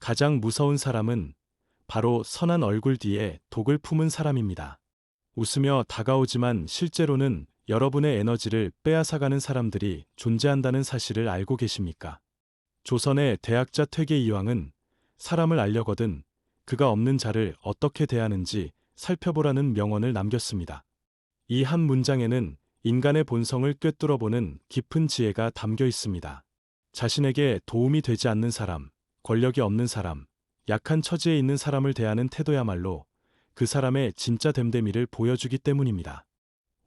가장 무서운 사람은 바로 선한 얼굴 뒤에 독을 품은 사람입니다. 웃으며 다가오지만 실제로는 여러분의 에너지를 빼앗아가는 사람들이 존재한다는 사실을 알고 계십니까? 조선의 대학자 퇴계이황은 사람을 알려거든 그가 없는 자를 어떻게 대하는지 살펴보라는 명언을 남겼습니다. 이 한 문장에는 인간의 본성을 꿰뚫어보는 깊은 지혜가 담겨 있습니다. 자신에게 도움이 되지 않는 사람, 권력이 없는 사람, 약한 처지에 있는 사람을 대하는 태도야말로 그 사람의 진짜 됨됨이를 보여주기 때문입니다.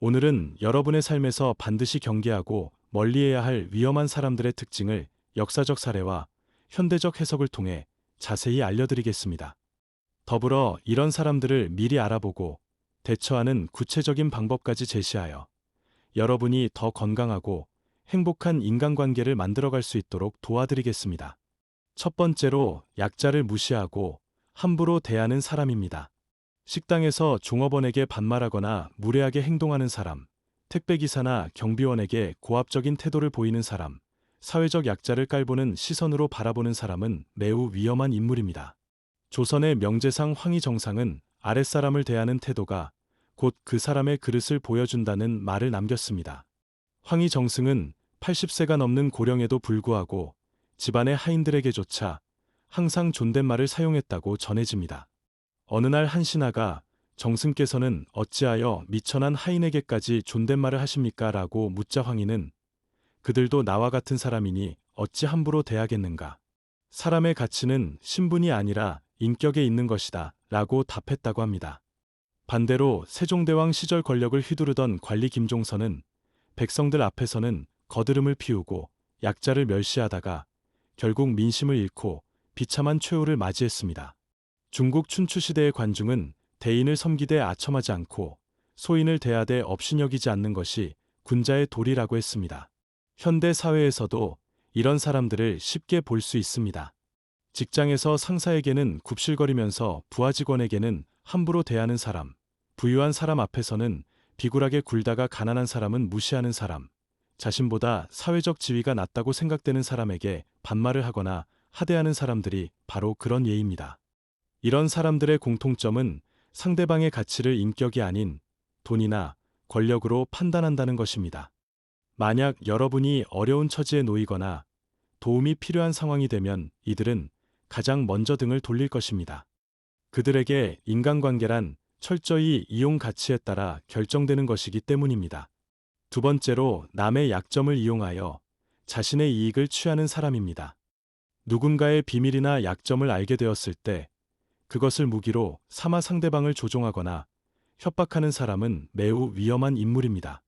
오늘은 여러분의 삶에서 반드시 경계하고 멀리해야 할 위험한 사람들의 특징을 역사적 사례와 현대적 해석을 통해 자세히 알려드리겠습니다. 더불어 이런 사람들을 미리 알아보고 대처하는 구체적인 방법까지 제시하여 여러분이 더 건강하고 행복한 인간관계를 만들어갈 수 있도록 도와드리겠습니다. 첫 번째로 약자를 무시하고 함부로 대하는 사람입니다. 식당에서 종업원에게 반말하거나 무례하게 행동하는 사람, 택배기사나 경비원에게 고압적인 태도를 보이는 사람, 사회적 약자를 깔보는 시선으로 바라보는 사람은 매우 위험한 인물입니다. 조선의 명제상 황희정상은 아랫사람을 대하는 태도가 곧 그 사람의 그릇을 보여준다는 말을 남겼습니다. 황희정승은 80세가 넘는 고령에도 불구하고 집안의 하인들에게조차 항상 존댓말을 사용했다고 전해집니다. 어느 날 한 신하가 정승께서는 어찌하여 미천한 하인에게까지 존댓말을 하십니까? 라고 묻자 황희는 그들도 나와 같은 사람이니 어찌 함부로 대하겠는가? 사람의 가치는 신분이 아니라 인격에 있는 것이다 라고 답했다고 합니다. 반대로 세종대왕 시절 권력을 휘두르던 관리 김종선은 백성들 앞에서는 거드름을 피우고 약자를 멸시하다가 결국 민심을 잃고 비참한 최후를 맞이했습니다. 중국 춘추시대의 관중은 대인을 섬기되 아첨하지 않고 소인을 대하되 업신여기지 않는 것이 군자의 도리라고 했습니다. 현대 사회에서도 이런 사람들을 쉽게 볼 수 있습니다. 직장에서 상사에게는 굽실거리면서 부하 직원에게는 함부로 대하는 사람, 부유한 사람 앞에서는 비굴하게 굴다가 가난한 사람은 무시하는 사람, 자신보다 사회적 지위가 낮다고 생각되는 사람에게 반말을 하거나 하대하는 사람들이 바로 그런 예입니다. 이런 사람들의 공통점은 상대방의 가치를 인격이 아닌 돈이나 권력으로 판단한다는 것입니다. 만약 여러분이 어려운 처지에 놓이거나 도움이 필요한 상황이 되면 이들은 가장 먼저 등을 돌릴 것입니다. 그들에게 인간관계란 철저히 이용 가치에 따라 결정되는 것이기 때문입니다. 두 번째로 남의 약점을 이용하여 자신의 이익을 취하는 사람입니다. 누군가의 비밀이나 약점을 알게 되었을 때 그것을 무기로 삼아 상대방을 조종하거나 협박하는 사람은 매우 위험한 인물입니다.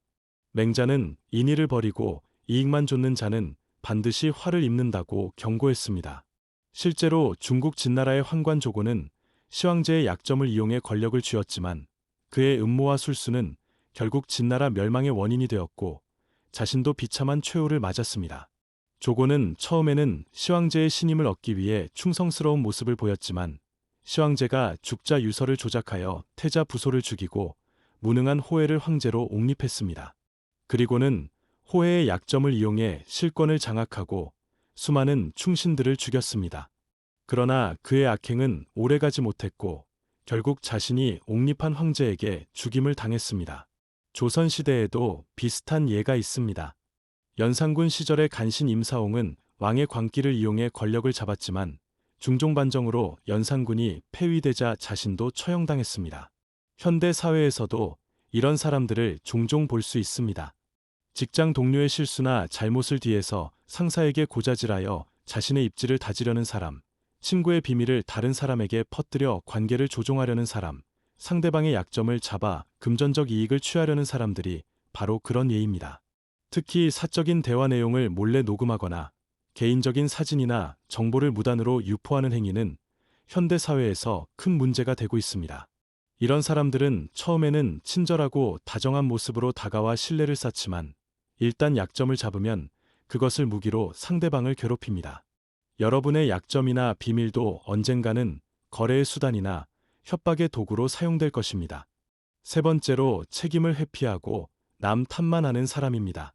맹자는 인의를 버리고 이익만 좇는 자는 반드시 화를 입는다고 경고했습니다. 실제로 중국 진나라의 황관 조고는 시황제의 약점을 이용해 권력을 쥐었지만 그의 음모와 술수는 결국 진나라 멸망의 원인이 되었고 자신도 비참한 최후를 맞았습니다. 조고는 처음에는 시황제의 신임을 얻기 위해 충성스러운 모습을 보였지만 시황제가 죽자 유서를 조작하여 태자 부소를 죽이고 무능한 호해를 황제로 옹립했습니다. 그리고는 호해의 약점을 이용해 실권을 장악하고 수많은 충신들을 죽였습니다. 그러나 그의 악행은 오래가지 못했고 결국 자신이 옹립한 황제에게 죽임을 당했습니다. 조선시대에도 비슷한 예가 있습니다. 연산군 시절의 간신 임사홍은 왕의 광기를 이용해 권력을 잡았지만 중종반정으로 연산군이 폐위되자 자신도 처형당했습니다. 현대 사회에서도 이런 사람들을 종종 볼 수 있습니다. 직장 동료의 실수나 잘못을 뒤에서 상사에게 고자질하여 자신의 입지를 다지려는 사람, 친구의 비밀을 다른 사람에게 퍼뜨려 관계를 조종하려는 사람, 상대방의 약점을 잡아 금전적 이익을 취하려는 사람들이 바로 그런 예입니다. 특히 사적인 대화 내용을 몰래 녹음하거나 개인적인 사진이나 정보를 무단으로 유포하는 행위는 현대 사회에서 큰 문제가 되고 있습니다. 이런 사람들은 처음에는 친절하고 다정한 모습으로 다가와 신뢰를 쌓지만 일단 약점을 잡으면 그것을 무기로 상대방을 괴롭힙니다. 여러분의 약점이나 비밀도 언젠가는 거래의 수단이나 협박의 도구로 사용될 것입니다. 세 번째로 책임을 회피하고 남 탓만 하는 사람입니다.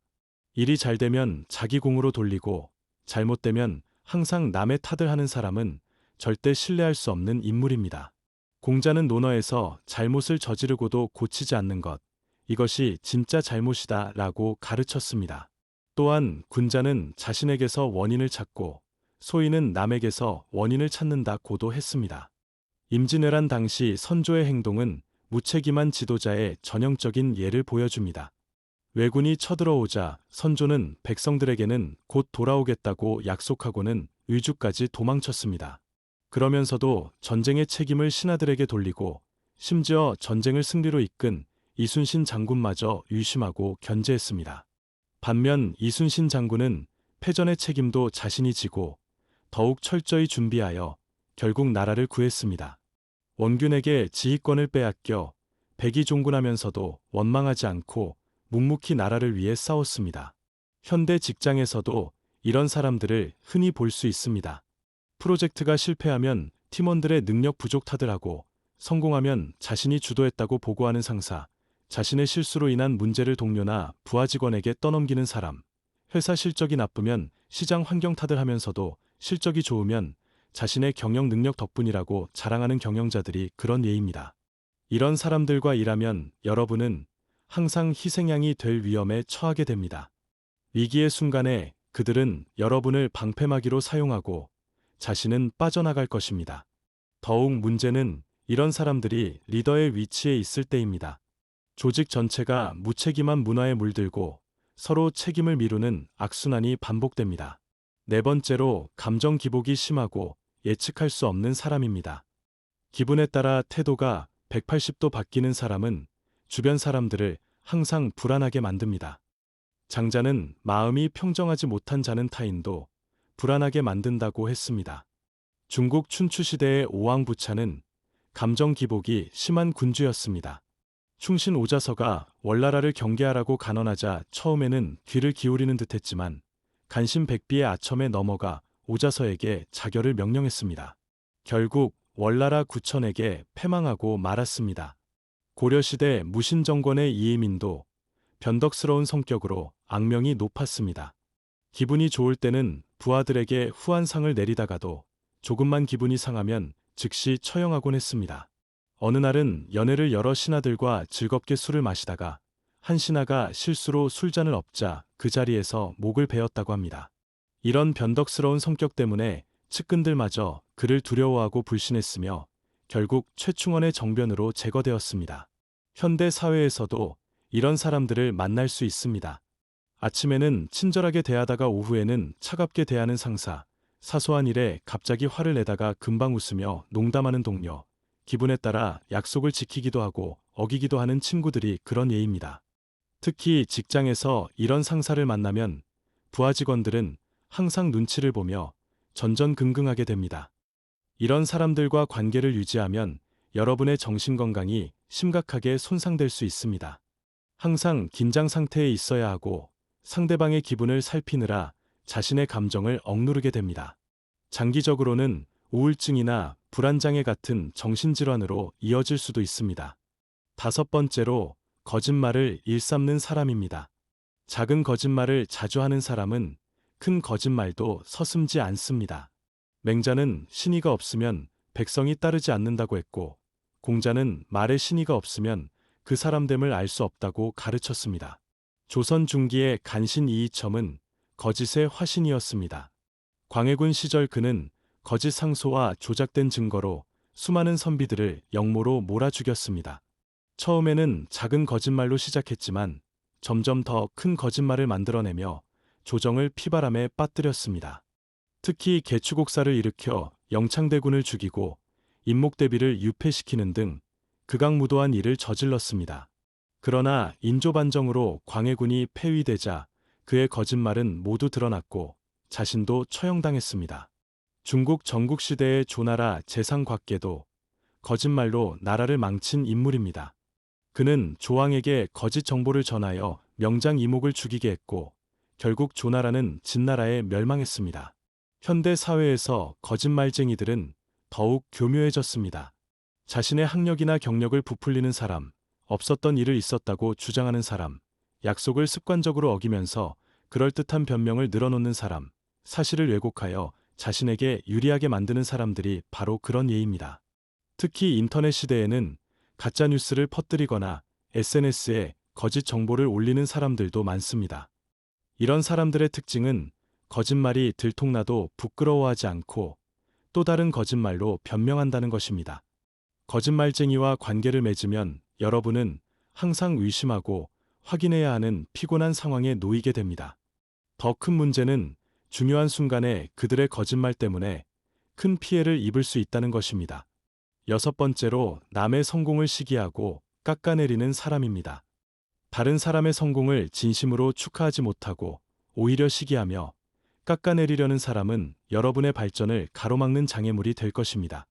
일이 잘 되면 자기 공으로 돌리고 잘못되면 항상 남의 탓을 하는 사람은 절대 신뢰할 수 없는 인물입니다. 공자는 논어에서 잘못을 저지르고도 고치지 않는 것, 이것이 진짜 잘못이다 라고 가르쳤습니다. 또한 군자는 자신에게서 원인을 찾고 소인은 남에게서 원인을 찾는다고도 했습니다. 임진왜란 당시 선조의 행동은 무책임한 지도자의 전형적인 예를 보여줍니다. 왜군이 쳐들어오자 선조는 백성들에게는 곧 돌아오겠다고 약속하고는 의주까지 도망쳤습니다. 그러면서도 전쟁의 책임을 신하들에게 돌리고 심지어 전쟁을 승리로 이끈 이순신 장군마저 의심하고 견제했습니다. 반면 이순신 장군은 패전의 책임도 자신이 지고 더욱 철저히 준비하여 결국 나라를 구했습니다. 원균에게 지휘권을 빼앗겨 백의종군하면서도 원망하지 않고 묵묵히 나라를 위해 싸웠습니다. 현대 직장에서도 이런 사람들을 흔히 볼 수 있습니다. 프로젝트가 실패하면 팀원들의 능력 부족 탓을하고 성공하면 자신이 주도했다고 보고하는 상사, 자신의 실수로 인한 문제를 동료나 부하 직원에게 떠넘기는 사람, 회사 실적이 나쁘면 시장 환경 탓을 하면서도 실적이 좋으면 자신의 경영 능력 덕분이라고 자랑하는 경영자들이 그런 예입니다. 이런 사람들과 일하면 여러분은 항상 희생양이 될 위험에 처하게 됩니다. 위기의 순간에 그들은 여러분을 방패막이로 사용하고 자신은 빠져나갈 것입니다. 더욱 문제는 이런 사람들이 리더의 위치에 있을 때입니다. 조직 전체가 무책임한 문화에 물들고 서로 책임을 미루는 악순환이 반복됩니다. 네 번째로 감정 기복이 심하고 예측할 수 없는 사람입니다. 기분에 따라 태도가 180도 바뀌는 사람은 주변 사람들을 항상 불안하게 만듭니다. 장자는 마음이 평정하지 못한 자는 타인도 불안하게 만든다고 했습니다. 중국 춘추시대의 오왕부차는 감정 기복이 심한 군주였습니다. 충신 오자서가 월나라를 경계하라고 간언하자 처음에는 귀를 기울이는 듯했지만 간신백비의 아첨에 넘어가 오자서에게 자결을 명령했습니다. 결국 월나라 구천에게 패망하고 말았습니다. 고려시대 무신정권의 이해민도 변덕스러운 성격으로 악명이 높았습니다. 기분이 좋을 때는 부하들에게 후한상을 내리다가도 조금만 기분이 상하면 즉시 처형하곤 했습니다. 어느 날은 연회를 여러 신하들과 즐겁게 술을 마시다가 한 신하가 실수로 술잔을 엎자 그 자리에서 목을 베었다고 합니다. 이런 변덕스러운 성격 때문에 측근들마저 그를 두려워하고 불신했으며 결국 최충원의 정변으로 제거되었습니다. 현대 사회에서도 이런 사람들을 만날 수 있습니다. 아침에는 친절하게 대하다가 오후에는 차갑게 대하는 상사, 사소한 일에 갑자기 화를 내다가 금방 웃으며 농담하는 동료, 기분에 따라 약속을 지키기도 하고 어기기도 하는 친구들이 그런 예입니다. 특히 직장에서 이런 상사를 만나면 부하 직원들은 항상 눈치를 보며 전전긍긍하게 됩니다. 이런 사람들과 관계를 유지하면 여러분의 정신건강이 심각하게 손상될 수 있습니다. 항상 긴장 상태에 있어야 하고 상대방의 기분을 살피느라 자신의 감정을 억누르게 됩니다. 장기적으로는 우울증이나 불안장애 같은 정신질환으로 이어질 수도 있습니다. 다섯 번째로 거짓말을 일삼는 사람입니다. 작은 거짓말을 자주 하는 사람은 큰 거짓말도 서슴지 않습니다. 맹자는 신의가 없으면 백성이 따르지 않는다고 했고 공자는 말에 신의가 없으면 그 사람됨을 알 수 없다고 가르쳤습니다. 조선 중기의 간신 이이첨은 거짓의 화신이었습니다. 광해군 시절 그는 거짓 상소와 조작된 증거로 수많은 선비들을 역모로 몰아 죽였습니다. 처음에는 작은 거짓말로 시작했지만 점점 더 큰 거짓말을 만들어내며 조정을 피바람에 빠뜨렸습니다. 특히 개추곡사를 일으켜 영창대군을 죽이고 임목대비를 유폐시키는 등 극악무도한 일을 저질렀습니다. 그러나 인조반정으로 광해군이 폐위되자 그의 거짓말은 모두 드러났고 자신도 처형당했습니다. 중국 전국시대의 조나라 재상곽계도 거짓말로 나라를 망친 인물입니다. 그는 조왕에게 거짓 정보를 전하여 명장 이목을 죽이게 했고 결국 조나라는 진나라에 멸망했습니다. 현대 사회에서 거짓말쟁이들은 더욱 교묘해졌습니다. 자신의 학력이나 경력을 부풀리는 사람, 없었던 일을 있었다고 주장하는 사람, 약속을 습관적으로 어기면서 그럴듯한 변명을 늘어놓는 사람, 사실을 왜곡하여 자신에게 유리하게 만드는 사람들이 바로 그런 예입니다. 특히 인터넷 시대에는 가짜뉴스를 퍼뜨리거나 SNS에 거짓 정보를 올리는 사람들도 많습니다. 이런 사람들의 특징은 거짓말이 들통나도 부끄러워하지 않고 또 다른 거짓말로 변명한다는 것입니다. 거짓말쟁이와 관계를 맺으면 여러분은 항상 의심하고 확인해야 하는 피곤한 상황에 놓이게 됩니다. 더 큰 문제는 중요한 순간에 그들의 거짓말 때문에 큰 피해를 입을 수 있다는 것입니다. 여섯 번째로 남의 성공을 시기하고 깎아내리는 사람입니다. 다른 사람의 성공을 진심으로 축하하지 못하고 오히려 시기하며 깎아내리려는 사람은 여러분의 발전을 가로막는 장애물이 될 것입니다.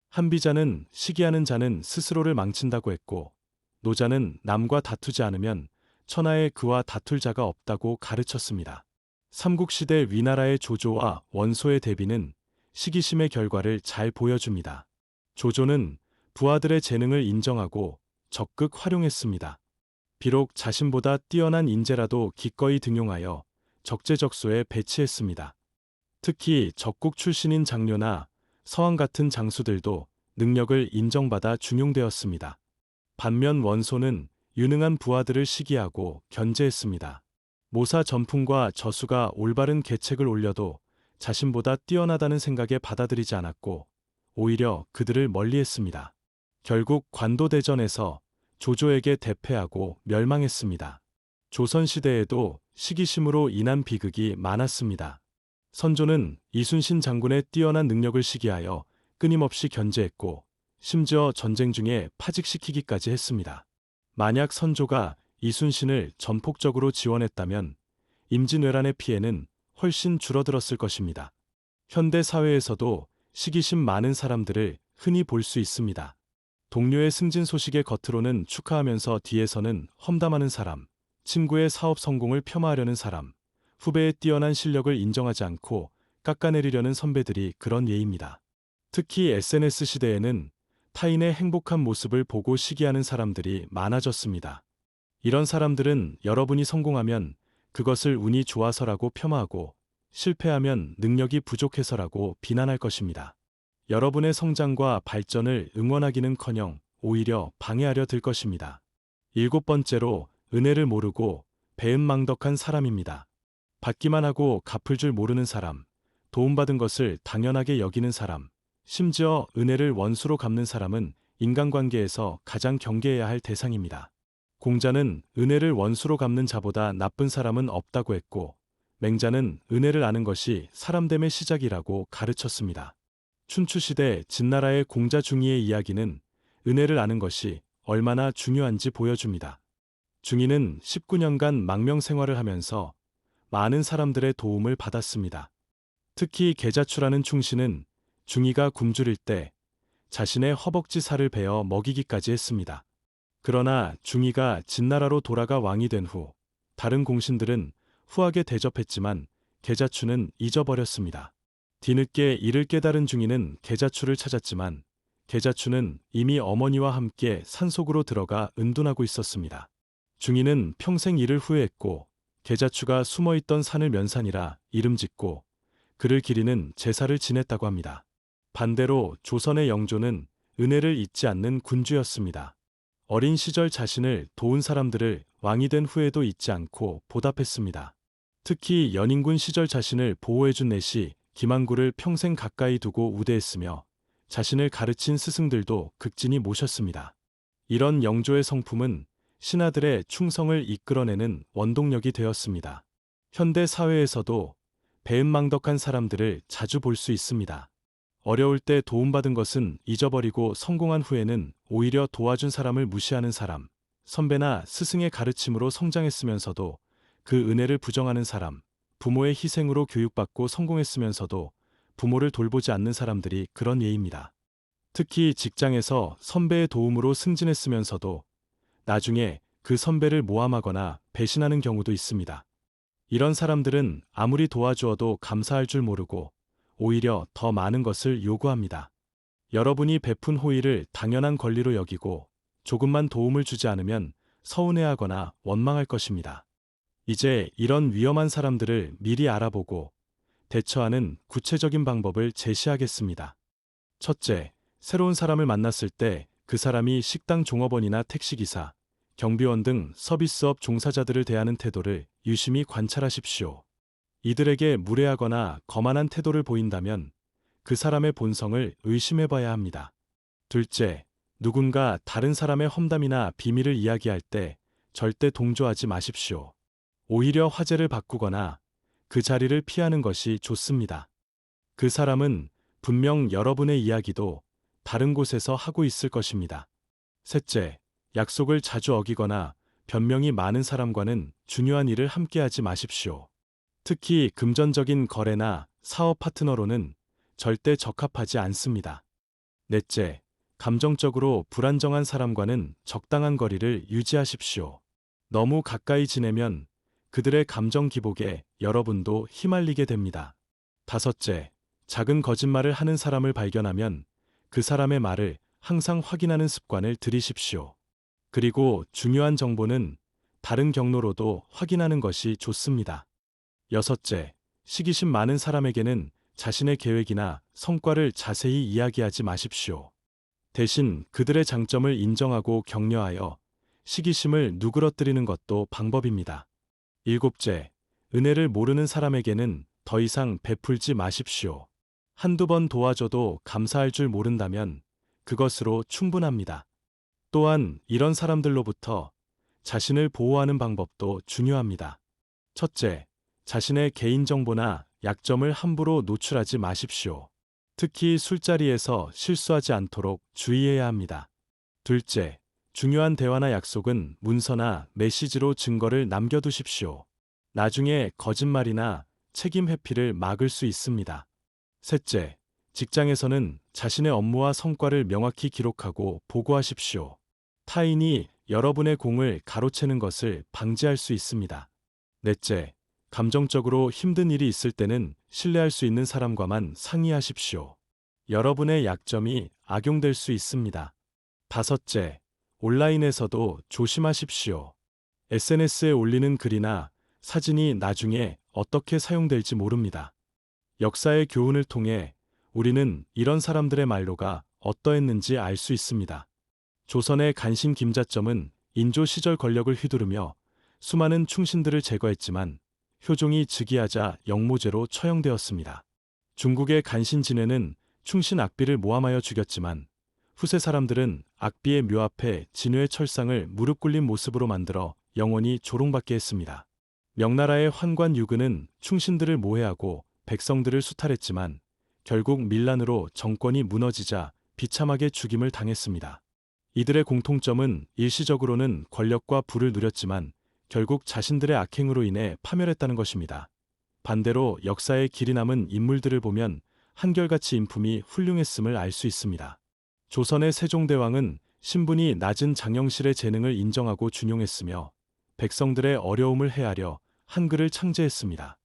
한비자는 시기하는 자는 스스로를 망친다고 했고, 노자는 남과 다투지 않으면 천하에 그와 다툴 자가 없다고 가르쳤습니다. 삼국시대 위나라의 조조와 원소의 대비는 시기심의 결과를 잘 보여줍니다. 조조는 부하들의 재능을 인정하고 적극 활용했습니다. 비록 자신보다 뛰어난 인재라도 기꺼이 등용하여 적재적소에 배치했습니다. 특히 적국 출신인 장료나 서왕 같은 장수들도 능력을 인정받아 중용되었습니다. 반면 원소는 유능한 부하들을 시기하고 견제했습니다. 모사 전풍과 저수가 올바른 계책을 올려도 자신보다 뛰어나다는 생각에 받아들이지 않았고 오히려 그들을 멀리했습니다. 결국 관도대전에서 조조에게 대패하고 멸망했습니다. 조선시대에도 시기심으로 인한 비극이 많았습니다. 선조는 이순신 장군의 뛰어난 능력을 시기하여 끊임없이 견제했고 심지어 전쟁 중에 파직시키기까지 했습니다. 만약 선조가 이순신을 전폭적으로 지원했다면 임진왜란의 피해는 훨씬 줄어들었을 것입니다. 현대 사회에서도 시기심 많은 사람들을 흔히 볼 수 있습니다. 동료의 승진 소식에 겉으로는 축하하면서 뒤에서는 험담하는 사람, 친구의 사업 성공을 폄하하려는 사람, 후배의 뛰어난 실력을 인정하지 않고 깎아내리려는 선배들이 그런 예입니다. 특히 SNS 시대에는 타인의 행복한 모습을 보고 시기하는 사람들이 많아졌습니다. 이런 사람들은 여러분이 성공하면 그것을 운이 좋아서라고 폄하하고 실패하면 능력이 부족해서라고 비난할 것입니다. 여러분의 성장과 발전을 응원하기는커녕 오히려 방해하려 들 것입니다. 일곱 번째로 은혜를 모르고 배은망덕한 사람입니다. 받기만 하고 갚을 줄 모르는 사람, 도움받은 것을 당연하게 여기는 사람, 심지어 은혜를 원수로 갚는 사람은 인간관계에서 가장 경계해야 할 대상입니다. 공자는 은혜를 원수로 갚는 자보다 나쁜 사람은 없다고 했고, 맹자는 은혜를 아는 것이 사람됨의 시작이라고 가르쳤습니다. 춘추시대 진나라의 공자 중이의 이야기는 은혜를 아는 것이 얼마나 중요한지 보여줍니다. 중이는 19년간 망명 생활을 하면서 많은 사람들의 도움을 받았습니다. 특히 계자추라는 충신은 중이가 굶주릴 때 자신의 허벅지 살을 베어 먹이기까지 했습니다. 그러나 중이가 진나라로 돌아가 왕이 된 후 다른 공신들은 후하게 대접했지만 계자추는 잊어버렸습니다. 뒤늦게 이를 깨달은 중이는 계자추를 찾았지만 계자추는 이미 어머니와 함께 산속으로 들어가 은둔하고 있었습니다. 중이는 평생 이를 후회했고 계자추가 숨어있던 산을 면산이라 이름 짓고 그를 기리는 제사를 지냈다고 합니다. 반대로 조선의 영조는 은혜를 잊지 않는 군주였습니다. 어린 시절 자신을 도운 사람들을 왕이 된 후에도 잊지 않고 보답했습니다. 특히 연인군 시절 자신을 보호해준 내시 김항구를 평생 가까이 두고 우대했으며 자신을 가르친 스승들도 극진히 모셨습니다. 이런 영조의 성품은 신하들의 충성을 이끌어내는 원동력이 되었습니다. 현대 사회에서도 배은망덕한 사람들을 자주 볼 수 있습니다. 어려울 때 도움받은 것은 잊어버리고 성공한 후에는 오히려 도와준 사람을 무시하는 사람, 선배나 스승의 가르침으로 성장했으면서도 그 은혜를 부정하는 사람, 부모의 희생으로 교육받고 성공했으면서도 부모를 돌보지 않는 사람들이 그런 예입니다. 특히 직장에서 선배의 도움으로 승진했으면서도 나중에 그 선배를 모함하거나 배신하는 경우도 있습니다. 이런 사람들은 아무리 도와주어도 감사할 줄 모르고 오히려 더 많은 것을 요구합니다. 여러분이 베푼 호의를 당연한 권리로 여기고 조금만 도움을 주지 않으면 서운해하거나 원망할 것입니다. 이제 이런 위험한 사람들을 미리 알아보고 대처하는 구체적인 방법을 제시하겠습니다. 첫째, 새로운 사람을 만났을 때 그 사람이 식당 종업원이나 택시기사, 경비원 등 서비스업 종사자들을 대하는 태도를 유심히 관찰하십시오. 이들에게 무례하거나 거만한 태도를 보인다면 그 사람의 본성을 의심해 봐야 합니다. 둘째, 누군가 다른 사람의 험담이나 비밀을 이야기할 때 절대 동조하지 마십시오. 오히려 화제를 바꾸거나 그 자리를 피하는 것이 좋습니다. 그 사람은 분명 여러분의 이야기도 다른 곳에서 하고 있을 것입니다. 셋째, 약속을 자주 어기거나 변명이 많은 사람과는 중요한 일을 함께하지 마십시오. 특히 금전적인 거래나 사업 파트너로는 절대 적합하지 않습니다. 넷째, 감정적으로 불안정한 사람과는 적당한 거리를 유지하십시오. 너무 가까이 지내면 그들의 감정 기복에 여러분도 휘말리게 됩니다. 다섯째, 작은 거짓말을 하는 사람을 발견하면 그 사람의 말을 항상 확인하는 습관을 들이십시오. 그리고 중요한 정보는 다른 경로로도 확인하는 것이 좋습니다. 여섯째, 시기심 많은 사람에게는 자신의 계획이나 성과를 자세히 이야기하지 마십시오. 대신 그들의 장점을 인정하고 격려하여 시기심을 누그러뜨리는 것도 방법입니다. 일곱째, 은혜를 모르는 사람에게는 더 이상 베풀지 마십시오. 한두 번 도와줘도 감사할 줄 모른다면 그것으로 충분합니다. 또한 이런 사람들로부터 자신을 보호하는 방법도 중요합니다. 첫째, 자신의 개인정보나 약점을 함부로 노출하지 마십시오. 특히 술자리에서 실수하지 않도록 주의해야 합니다. 둘째, 중요한 대화나 약속은 문서나 메시지로 증거를 남겨두십시오. 나중에 거짓말이나 책임 회피를 막을 수 있습니다. 셋째, 직장에서는 자신의 업무와 성과를 명확히 기록하고 보고하십시오. 타인이 여러분의 공을 가로채는 것을 방지할 수 있습니다. 넷째, 감정적으로 힘든 일이 있을 때는 신뢰할 수 있는 사람과만 상의하십시오. 여러분의 약점이 악용될 수 있습니다. 다섯째, 온라인에서도 조심하십시오. SNS에 올리는 글이나 사진이 나중에 어떻게 사용될지 모릅니다. 역사의 교훈을 통해 우리는 이런 사람들의 말로가 어떠했는지 알 수 있습니다. 조선의 간신 김자점은 인조 시절 권력을 휘두르며 수많은 충신들을 제거했지만 효종이 즉위하자 영모죄로 처형되었습니다. 중국의 간신 진해는 충신 악비를 모함하여 죽였지만 후세 사람들은 악비의 묘 앞에 진해의 철상을 무릎 꿇린 모습으로 만들어 영원히 조롱받게 했습니다. 명나라의 환관 유근은 충신들을 모해하고 백성들을 수탈했지만 결국 밀란으로 정권이 무너지자 비참하게 죽임을 당했습니다. 이들의 공통점은 일시적으로는 권력과 부를 누렸지만 결국 자신들의 악행으로 인해 파멸했다는 것입니다. 반대로 역사에 길이 남은 인물들을 보면 한결같이 인품이 훌륭했음을 알 수 있습니다. 조선의 세종대왕은 신분이 낮은 장영실의 재능을 인정하고 준용했으며 백성들의 어려움을 헤아려 한글을 창제했습니다.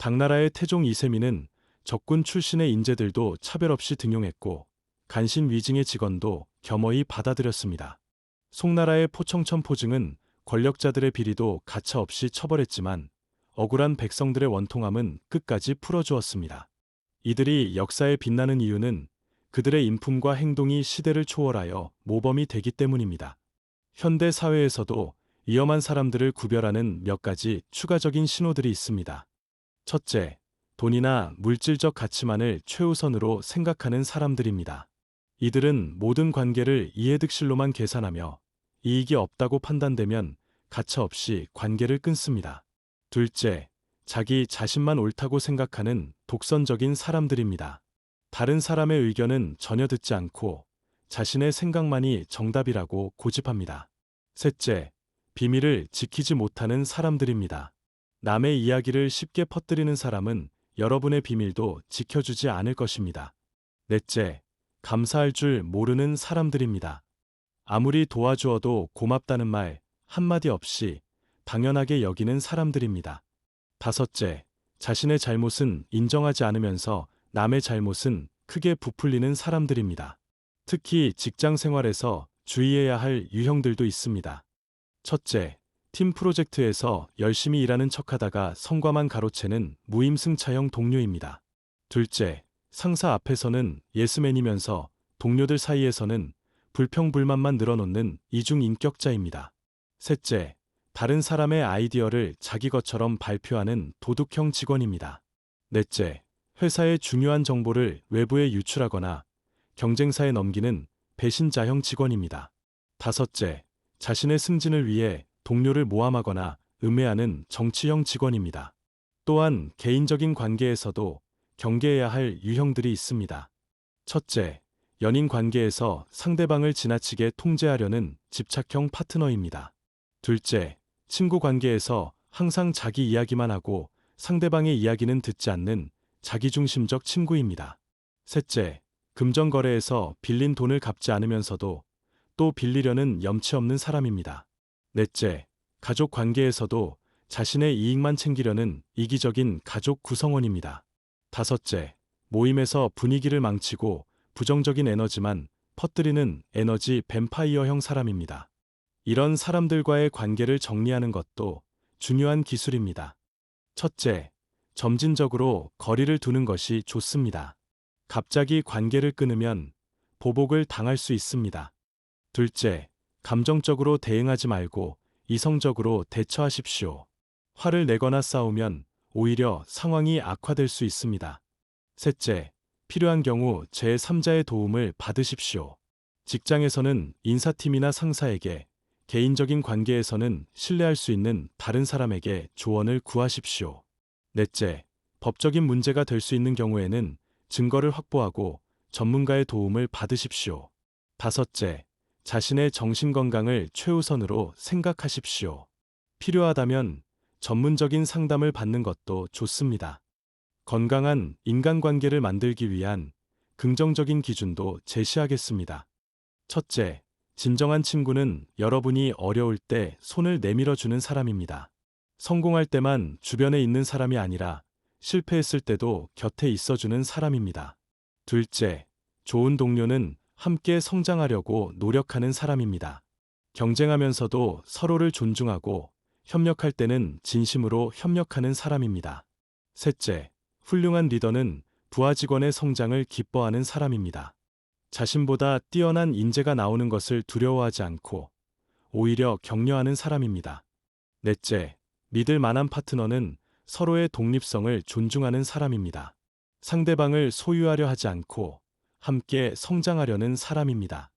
당나라의 태종 이세민은 적군 출신의 인재들도 차별 없이 등용했고 간신 위증의 직원도 겸허히 받아들였습니다. 송나라의 포청천 포증은 권력자들의 비리도 가차없이 처벌했지만 억울한 백성들의 원통함은 끝까지 풀어주었습니다. 이들이 역사에 빛나는 이유는 그들의 인품과 행동이 시대를 초월하여 모범이 되기 때문입니다. 현대 사회에서도 위험한 사람들을 구별하는 몇 가지 추가적인 신호들이 있습니다. 첫째, 돈이나 물질적 가치만을 최우선으로 생각하는 사람들입니다. 이들은 모든 관계를 이해득실로만 계산하며 이익이 없다고 판단되면 가차없이 관계를 끊습니다. 둘째, 자기 자신만 옳다고 생각하는 독선적인 사람들입니다. 다른 사람의 의견은 전혀 듣지 않고 자신의 생각만이 정답이라고 고집합니다. 셋째, 비밀을 지키지 못하는 사람들입니다. 남의 이야기를 쉽게 퍼뜨리는 사람은 여러분의 비밀도 지켜주지 않을 것입니다. 넷째, 감사할 줄 모르는 사람들입니다. 아무리 도와주어도 고맙다는 말 한마디 없이 당연하게 여기는 사람들입니다. 다섯째, 자신의 잘못은 인정하지 않으면서 남의 잘못은 크게 부풀리는 사람들입니다. 특히 직장 생활에서 주의해야 할 유형들도 있습니다. 첫째, 팀 프로젝트에서 열심히 일하는 척하다가 성과만 가로채는 무임승차형 동료입니다. 둘째, 상사 앞에서는 예스맨이면서 동료들 사이에서는 불평불만만 늘어놓는 이중인격자입니다. 셋째, 다른 사람의 아이디어를 자기 것처럼 발표하는 도둑형 직원입니다. 넷째, 회사의 중요한 정보를 외부에 유출하거나 경쟁사에 넘기는 배신자형 직원입니다. 다섯째, 자신의 승진을 위해 동료를 모함하거나 음해하는 정치형 직원입니다. 또한 개인적인 관계에서도 경계해야 할 유형들이 있습니다. 첫째, 연인 관계에서 상대방을 지나치게 통제하려는 집착형 파트너입니다. 둘째, 친구 관계에서 항상 자기 이야기만 하고 상대방의 이야기는 듣지 않는 자기중심적 친구입니다. 셋째, 금전거래에서 빌린 돈을 갚지 않으면서도 또 빌리려는 염치 없는 사람입니다. 넷째, 가족 관계에서도 자신의 이익만 챙기려는 이기적인 가족 구성원입니다. 다섯째, 모임에서 분위기를 망치고 부정적인 에너지만 퍼뜨리는 에너지 뱀파이어형 사람입니다. 이런 사람들과의 관계를 정리하는 것도 중요한 기술입니다. 첫째, 점진적으로 거리를 두는 것이 좋습니다. 갑자기 관계를 끊으면 보복을 당할 수 있습니다. 둘째, 감정적으로 대응하지 말고 이성적으로 대처하십시오. 화를 내거나 싸우면 오히려 상황이 악화될 수 있습니다. 셋째, 필요한 경우 제3자의 도움을 받으십시오. 직장에서는 인사팀이나 상사에게, 개인적인 관계에서는 신뢰할 수 있는 다른 사람에게 조언을 구하십시오. 넷째, 법적인 문제가 될 수 있는 경우에는 증거를 확보하고 전문가의 도움을 받으십시오. 다섯째, 자신의 정신건강을 최우선으로 생각하십시오. 필요하다면 전문적인 상담을 받는 것도 좋습니다. 건강한 인간관계를 만들기 위한 긍정적인 기준도 제시하겠습니다. 첫째, 진정한 친구는 여러분이 어려울 때 손을 내밀어주는 사람입니다. 성공할 때만 주변에 있는 사람이 아니라 실패했을 때도 곁에 있어주는 사람입니다. 둘째, 좋은 동료는 함께 성장하려고 노력하는 사람입니다. 경쟁하면서도 서로를 존중하고 협력할 때는 진심으로 협력하는 사람입니다. 셋째, 훌륭한 리더는 부하 직원의 성장을 기뻐하는 사람입니다. 자신보다 뛰어난 인재가 나오는 것을 두려워하지 않고 오히려 격려하는 사람입니다. 넷째, 믿을 만한 파트너는 서로의 독립성을 존중하는 사람입니다. 상대방을 소유하려 하지 않고 함께 성장하려는 사람입니다.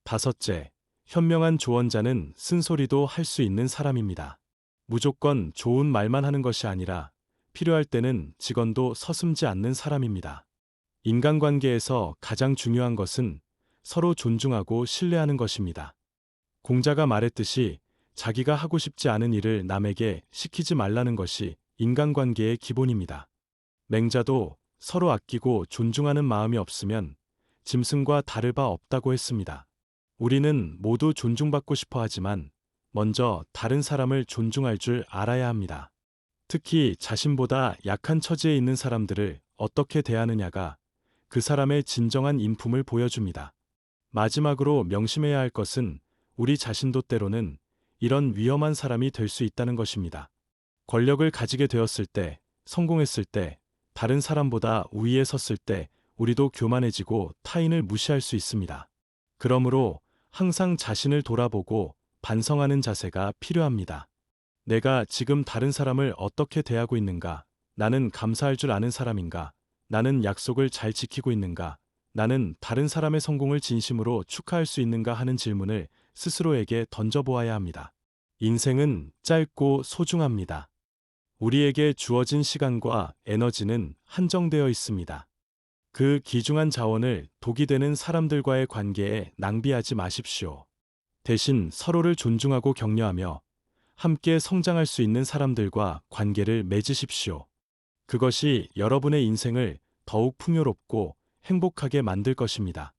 다섯째, 현명한 조언자는 쓴소리도 할 수 있는 사람입니다. 무조건 좋은 말만 하는 것이 아니라 필요할 때는 직원도 서슴지 않는 사람입니다. 인간관계에서 가장 중요한 것은 서로 존중하고 신뢰하는 것입니다. 공자가 말했듯이 자기가 하고 싶지 않은 일을 남에게 시키지 말라는 것이 인간관계의 기본입니다. 맹자도 서로 아끼고 존중하는 마음이 없으면 짐승과 다를 바 없다고 했습니다. 우리는 모두 존중받고 싶어 하지만 먼저 다른 사람을 존중할 줄 알아야 합니다. 특히 자신보다 약한 처지에 있는 사람들을 어떻게 대하느냐가 그 사람의 진정한 인품을 보여줍니다. 마지막으로 명심해야 할 것은 우리 자신도 때로는 이런 위험한 사람이 될 수 있다는 것입니다. 권력을 가지게 되었을 때, 성공했을 때, 다른 사람보다 우위에 섰을 때 우리도 교만해지고 타인을 무시할 수 있습니다. 그러므로 항상 자신을 돌아보고 반성하는 자세가 필요합니다. 내가 지금 다른 사람을 어떻게 대하고 있는가? 나는 감사할 줄 아는 사람인가? 나는 약속을 잘 지키고 있는가? 나는 다른 사람의 성공을 진심으로 축하할 수 있는가 하는 질문을 스스로에게 던져보아야 합니다. 인생은 짧고 소중합니다. 우리에게 주어진 시간과 에너지는 한정되어 있습니다. 그 귀중한 자원을 독이 되는 사람들과의 관계에 낭비하지 마십시오. 대신 서로를 존중하고 격려하며 함께 성장할 수 있는 사람들과 관계를 맺으십시오. 그것이 여러분의 인생을 더욱 풍요롭고 행복하게 만들 것입니다.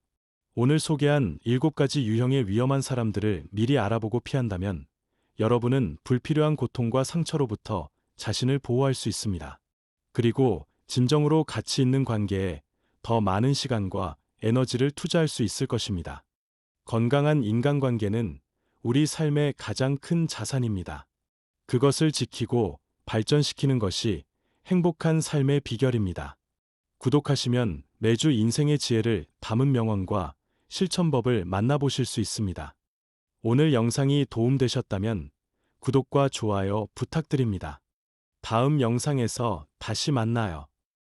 오늘 소개한 7가지 유형의 위험한 사람들을 미리 알아보고 피한다면 여러분은 불필요한 고통과 상처로부터 자신을 보호할 수 있습니다. 그리고 진정으로 가치 있는 관계에 더 많은 시간과 에너지를 투자할 수 있을 것입니다. 건강한 인간관계는 우리 삶의 가장 큰 자산입니다. 그것을 지키고 발전시키는 것이 행복한 삶의 비결입니다. 구독하시면 매주 인생의 지혜를 담은 명언과 실천법을 만나보실 수 있습니다. 오늘 영상이 도움되셨다면 구독과 좋아요 부탁드립니다. 다음 영상에서 다시 만나요.